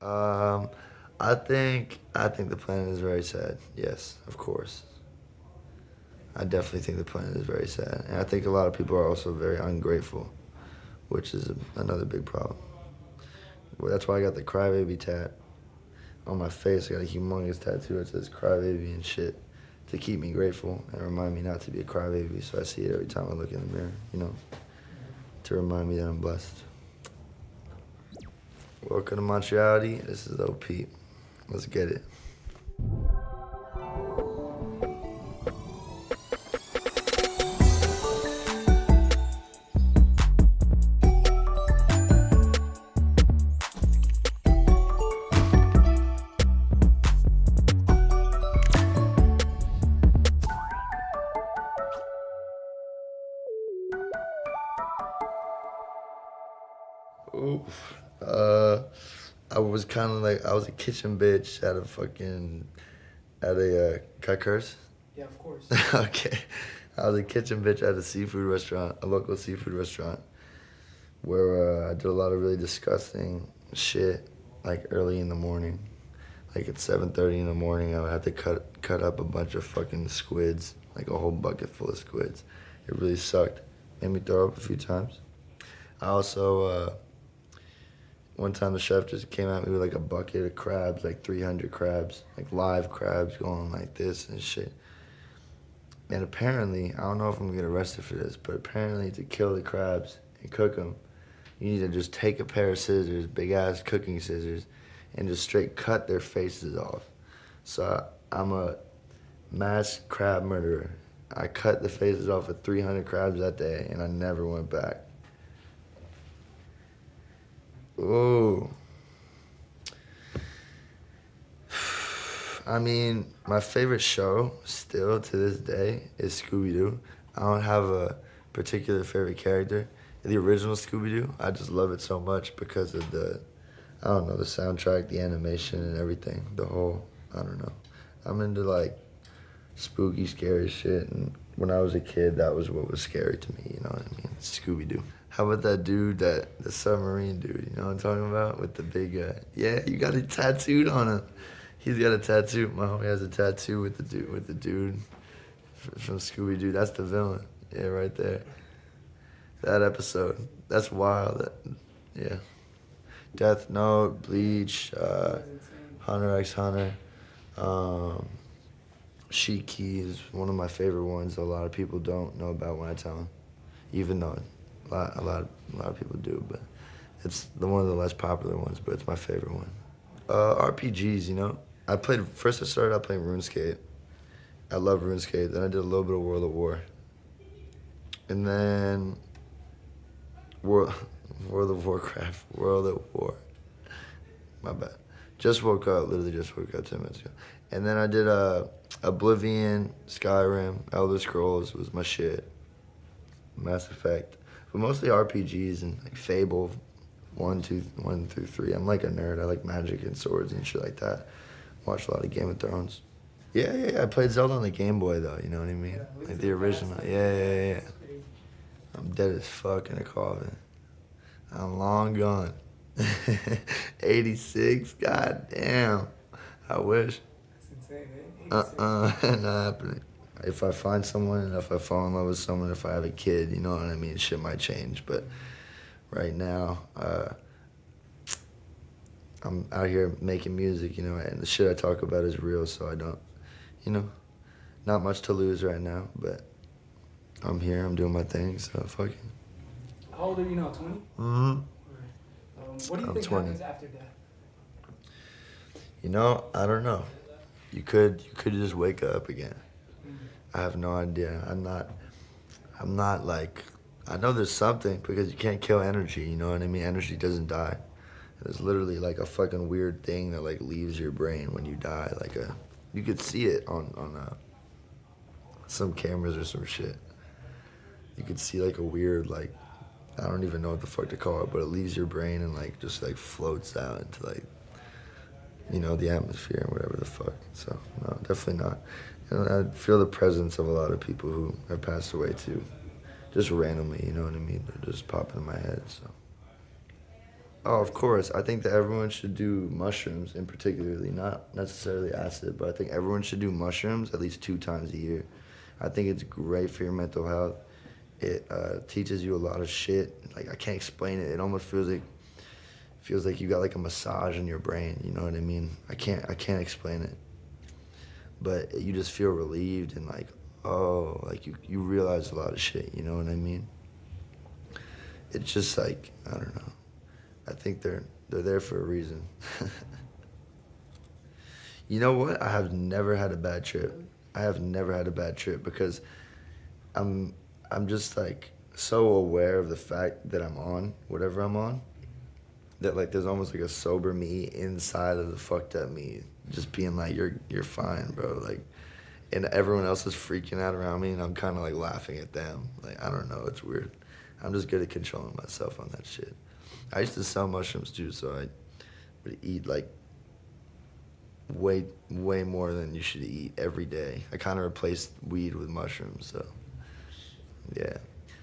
Um, I think the planet is very sad. Yes, of course. I definitely think the planet is very sad, and I think a lot of people are also very ungrateful, which is another big problem. Well, that's why I got the crybaby tat on my face. I got a humongous tattoo that says crybaby and shit to keep me grateful and remind me not to be a crybaby. So I see it every time I look in the mirror, to remind me that I'm blessed. Welcome to Montreality. This is Lil Peep. Let's get it. Oof. I was kind of like, I was a kitchen bitch at a, can I curse? Yeah, of course. Okay. I was a kitchen bitch at a seafood restaurant, a local seafood restaurant, where I did a lot of really disgusting shit, like early in the morning. Like at 7:30 in the morning, I would have to cut up a bunch of fucking squids, like a whole bucket full of squids. It really sucked. Made me throw up a few times. I also, one time the chef just came at me with like a bucket of crabs, like 300 crabs, like live crabs going like this and shit. And apparently, I don't know if I'm gonna get arrested for this, but apparently to kill the crabs and cook them, you need to just take a pair of scissors, big ass cooking scissors, and just straight cut their faces off. So I'm a mass crab murderer. I cut the faces off of 300 crabs that day, and I never went back. Ooh. I mean, my favorite show still to this day is Scooby-Doo. I don't have a particular favorite character. The original Scooby-Doo, I just love it so much because of the soundtrack, the animation and everything. I don't know. I'm into like spooky, scary shit, and when I was a kid, that was what was scary to me, you know what I mean? Scooby-Doo. How about that dude, the submarine dude, you know what I'm talking about? With the big, yeah, you got it tattooed on him. He's got a tattoo. My homie has a tattoo with the dude from Scooby-Doo. That's the villain. Yeah, right there. That episode. That's wild. Yeah. Death Note, Bleach, Hunter x Hunter. Shiki is one of my favorite ones that a lot of people don't know about when I tell them. Even though a lot of people do, but it's one of the less popular ones, but it's my favorite one. RPGs, you know. I started out playing RuneScape. I love RuneScape. Then I did a little bit of World of War. And then World of Warcraft, World of War. My bad. Literally just woke up 10 minutes ago. And then I did Oblivion, Skyrim, Elder Scrolls was my shit. Mass Effect. But mostly RPGs and like Fable 1 through 3. I'm like a nerd. I like magic and swords and shit like that. Watched a lot of Game of Thrones. Yeah. I played Zelda on the Game Boy though, you know what I mean? Yeah, like the original. Yeah. I'm dead as fuck in a coffin. I'm long gone. 86, goddamn. I wish. That's insane, man. 86. Not happening. If I find someone and if I fall in love with someone, if I have a kid, you know what I mean? Shit might change, but right now, I'm out here making music, you know, and the shit I talk about is real, so I don't, not much to lose right now, but I'm here, I'm doing my thing, so fuck it. How old are you now, 20? Mm-hmm. What do you think 20. happens after that? I don't know. You could just wake up again. I have no idea. I'm not like, I know there's something because you can't kill energy, you know what I mean? Energy doesn't die. It's literally like a fucking weird thing that like leaves your brain when you die. You could see it on some cameras or some shit. You could see like a weird like, I don't even know what the fuck to call it, but it leaves your brain and like just like floats out into like, the atmosphere and whatever the fuck. So no, definitely not. I feel the presence of a lot of people who have passed away too, just randomly, you know what I mean? They're just popping in my head, so. Oh, of course. I think that everyone should do mushrooms, in particularly, not necessarily acid, but I think everyone should do mushrooms at least 2 times a year. I think it's great for your mental health. It teaches you a lot of shit. Like, I can't explain it. It almost feels like you got like a massage in your brain. You know what I mean? I can't explain it. But you just feel relieved and like, oh, like you realize a lot of shit. You know what I mean? It's just like, I don't know. I think they're there for a reason. You know what? I have never had a bad trip. I have never had a bad trip because I'm just like so aware of the fact that I'm on whatever I'm on, that like there's almost like a sober me inside of the fucked up me, just being like, you're fine, bro. Like, and everyone else is freaking out around me, and I'm kind of like laughing at them. Like, I don't know, it's weird. I'm just good at controlling myself on that shit. I used to sell mushrooms too, so I would eat like way more than you should eat every day. I kind of replaced weed with mushrooms, so yeah.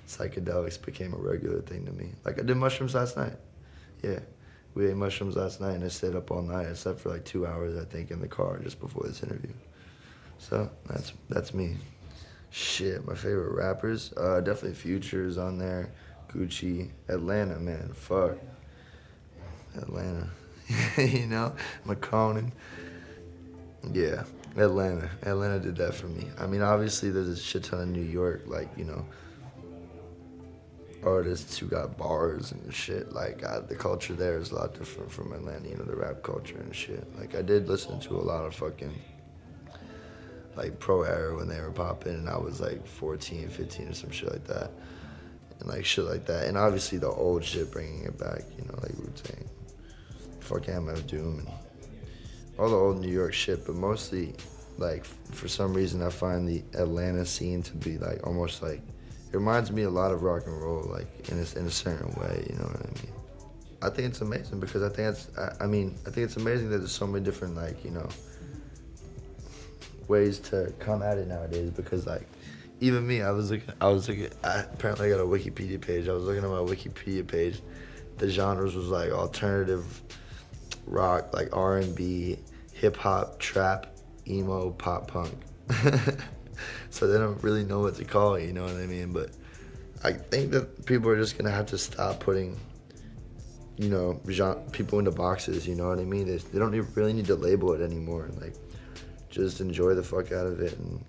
Psychedelics became a regular thing to me. Like, I did mushrooms last night. Yeah, we ate mushrooms last night, and I stayed up all night. I slept for like 2 hours, I think, in the car just before this interview. So that's me. Shit, my favorite rappers, definitely Future's on there. Gucci, Atlanta, man, fuck. Atlanta, you know, McConan. Yeah, Atlanta did that for me. I mean, obviously there's a shit ton of New York, like, you know, artists who got bars and shit. Like, the culture there is a lot different from Atlanta, you know, the rap culture and shit. Like, I did listen to a lot of fucking, like, Pro Era when they were popping, and I was like 14, 15 or some shit like that. And like shit like that. And obviously the old shit, bringing it back, you know, like Wu-Tang, fucking MF Doom, and all the old New York shit. But mostly, like, for some reason I find the Atlanta scene to be like almost like, it reminds me a lot of rock and roll, like in a certain way, you know what I mean? I think it's amazing because I think it's amazing that there's so many different, like, you know, ways to come at it nowadays. Because like, even me, I was looking, apparently I got a Wikipedia page. I was looking at my Wikipedia page. The genres was like alternative rock, like R&B, hip hop, trap, emo, pop punk. So they don't really know what to call it, you know what I mean? But I think that people are just gonna have to stop putting, you know, people into boxes, you know what I mean? They don't really need to label it anymore. Like, just enjoy the fuck out of it. And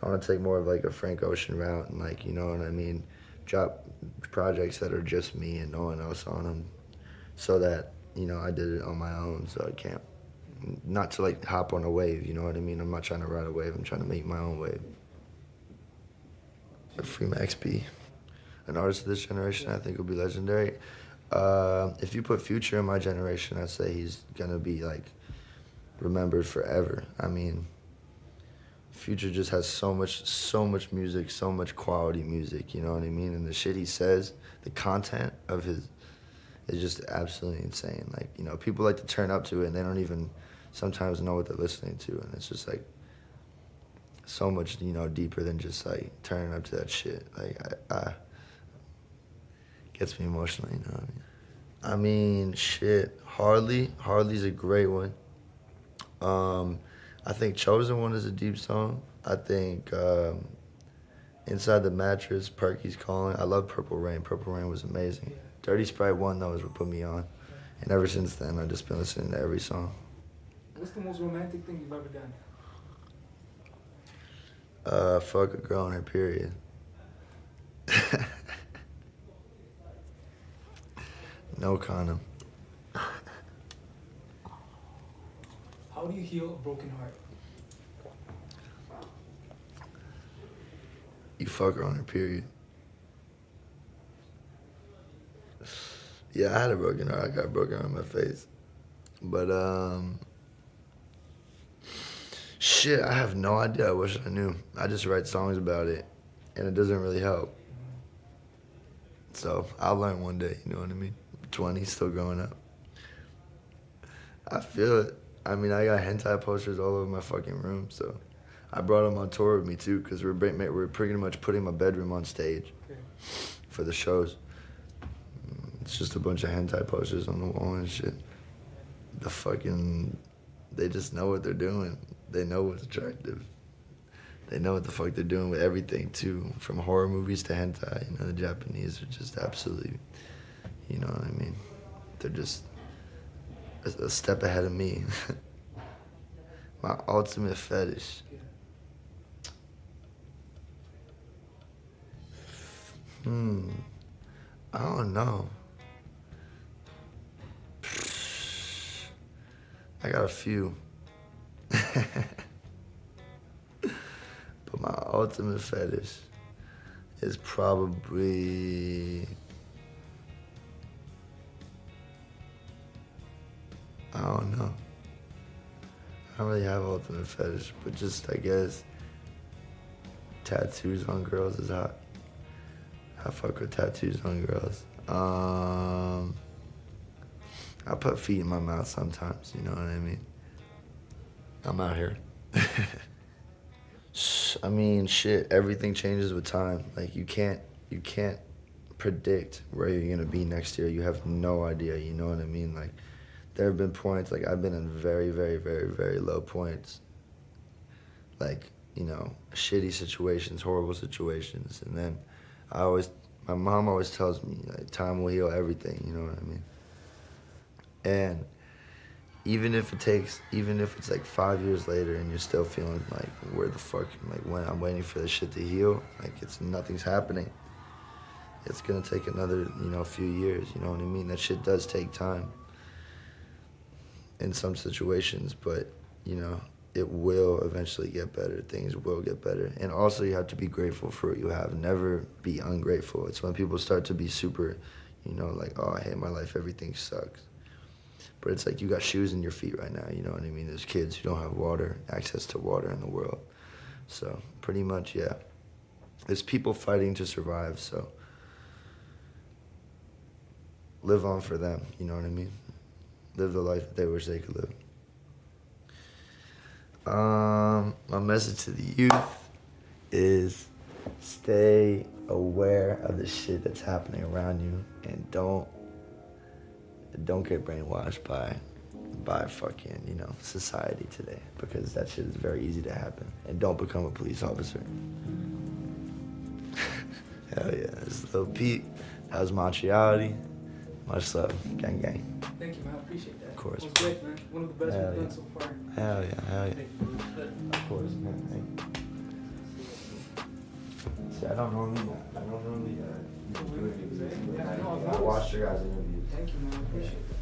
I want to take more of like a Frank Ocean route, and like, you know what I mean, drop projects that are just me and no one else on them, so that, you know, I did it on my own, so I can't, not to like hop on a wave, you know what I mean? I'm not trying to ride a wave, I'm trying to make my own wave. Free Max B, an artist of this generation, I think will be legendary. If you put Future in my generation, I'd say he's gonna be like remembered forever. I mean, Future just has so much music, so much quality music, you know what I mean? And the shit he says, the content of his is just absolutely insane. Like, you know, people like to turn up to it and they don't even sometimes know what they're listening to, and it's just like so much, you know, deeper than just like turning up to that shit. Like, I gets me emotional, you know what I mean? Shit, Hardly's a great one. I think Chosen One is a deep song. I think Inside the Mattress, Perky's Calling. I love Purple Rain. Purple Rain was amazing. Dirty Sprite 1, though, is what put me on. And ever since then, I've just been listening to every song. What's the most romantic thing you've ever done? Fuck a girl in her period. No condom. How do you heal a broken heart? You fuck her on her period. Yeah, I had a broken heart. I got broken heart in my face. But, shit, I have no idea. I wish I knew. I just write songs about it, and it doesn't really help. So I'll learn one day, you know what I mean? 20, still growing up. I feel it. I mean, I got hentai posters all over my fucking room, so I brought them on tour with me too, because we're pretty much putting my bedroom on stage for the shows. It's just a bunch of hentai posters on the wall and shit. They just know what they're doing. They know what's attractive. They know what the fuck they're doing with everything too, from horror movies to hentai. You know, the Japanese are just absolutely, you know what I mean? They're just a step ahead of me. My ultimate fetish. I don't know. I got a few. But my ultimate fetish is probably, I don't know. I don't really have ultimate fetish, but just, I guess, tattoos on girls is hot. I fuck with tattoos on girls. I put feet in my mouth sometimes, you know what I mean? I'm out here. I mean, shit, everything changes with time. Like, you can't predict where you're gonna be next year. You have no idea, you know what I mean? Like, there have been points, like, I've been in very, very, very, very low points. Like, you know, shitty situations, horrible situations. And then my mom always tells me, like, time will heal everything, you know what I mean? And even if it's like 5 years later and you're still feeling like, where the fuck, like, when I'm waiting for this shit to heal, like, nothing's happening. It's gonna take another, you know, few years, you know what I mean? That shit does take time in some situations, but, you know, it will eventually get better. Things will get better. And also, you have to be grateful for what you have. Never be ungrateful. It's when people start to be super, you know, like, oh, I hate my life, everything sucks. But it's like, you got shoes in your feet right now, you know what I mean? There's kids who don't have access to water in the world. So, pretty much, yeah. There's people fighting to survive, so live on for them, you know what I mean? Live the life that they wish they could live. My message to the youth is stay aware of the shit that's happening around you, and don't get brainwashed by fucking, you know, society today, because that shit is very easy to happen. And don't become a police officer. Hell yeah, this is Lil Peep. That was Montreality. Much love. Gang, gang. Thank you, man. I appreciate that. Of course. It was great, man. One of the best we've done so far. Hell yeah. Of course, man. See, I don't normally do interviews. Yeah, I know. I watched your guys' interviews. Thank you, man. I appreciate that.